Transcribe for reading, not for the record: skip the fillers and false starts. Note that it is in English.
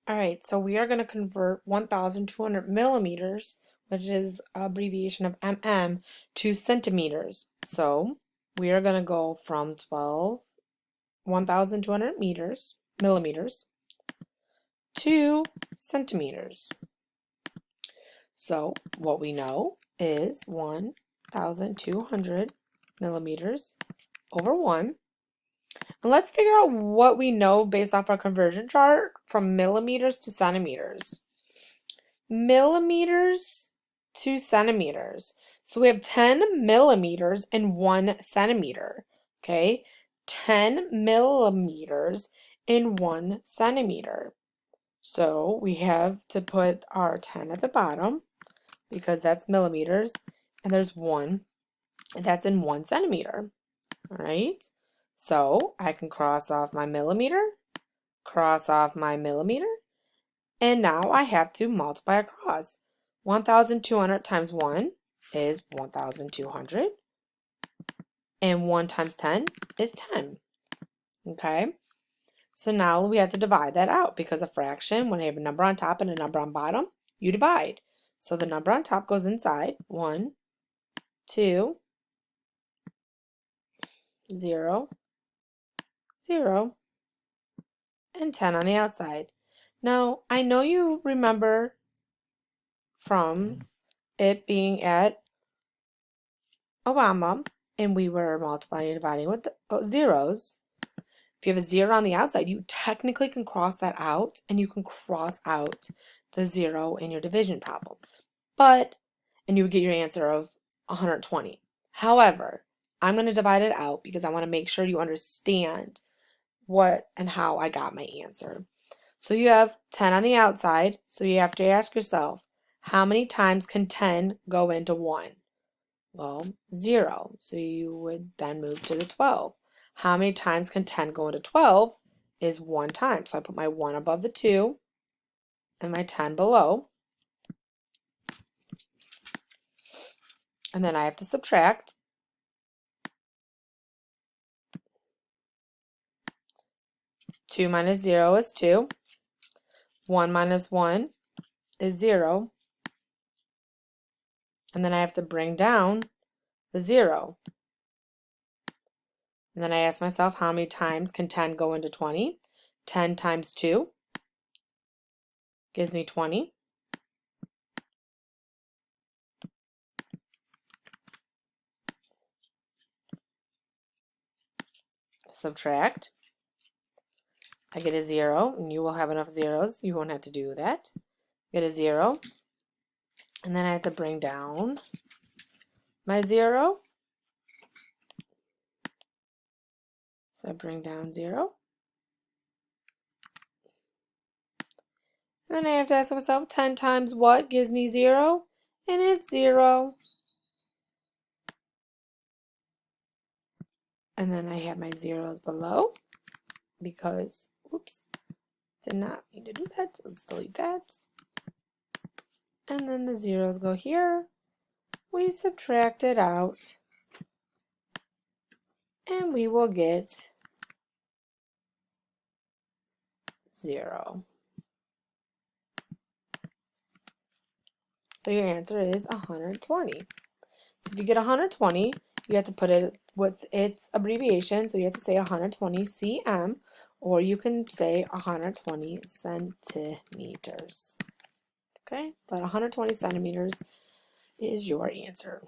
All right, so we are going to convert 1,200 millimeters, which is abbreviation of mm, to centimeters. So we are going to go from 1,200 millimeters, to centimeters. So what we know is 1,200 millimeters over 1. And let's figure out what we know based off our conversion chart from millimeters to centimeters. Millimeters to centimeters. So we have 10 millimeters in 1 centimeter. Okay, 10 millimeters in 1 centimeter. So we have to put our 10 at the bottom because that's millimeters, and there's 1, and that's in 1 centimeter. All right, so I can cross off my millimeter, cross off my millimeter, and now I have to multiply across. 1,200 times 1 is 1,200, and 1 times 10 is 10. Okay, so now we have to divide that out because a fraction, when I have a number on top and a number on bottom, you divide. So the number on top goes inside, 1, 2, 0, 0, and 10 on the outside. Now, I know you remember from it being at Obama, and we were multiplying and dividing with zeros. If you have a 0 on the outside, you technically can cross that out, and you can cross out the 0 in your division problem. And you would get your answer of 120. However, I'm going to divide it out because I want to make sure you understand what and how I got my answer. So you have 10 on the outside, so you have to ask yourself, how many times can 10 go into 1? Well, 0. So you would then move to the 12. How many times can 10 go into 12? Is 1 time. So I put my 1 above the 2 and my 10 below. And then I have to subtract. 2 minus 0 is 2. 1 minus 1 is 0. And then I have to bring down the 0. And then I ask myself, how many times can 10 go into 20? 10 times 2 gives me 20. Subtract. I get a 0, and you will have enough zeros. You won't have to do that. Get a 0. And then I have to bring down my 0. So I bring down 0. And then I have to ask myself, 10 times what gives me 0? And it's 0. And then I have my zeros below because, oops, did not mean to do that. So let's delete that. And then the zeros go here. We subtract it out. And we will get 0. So your answer is 120. So if you get 120, you have to put it with its abbreviation. So you have to say 120 cm, or you can say 120 centimeters. Okay, but 120 centimeters is your answer.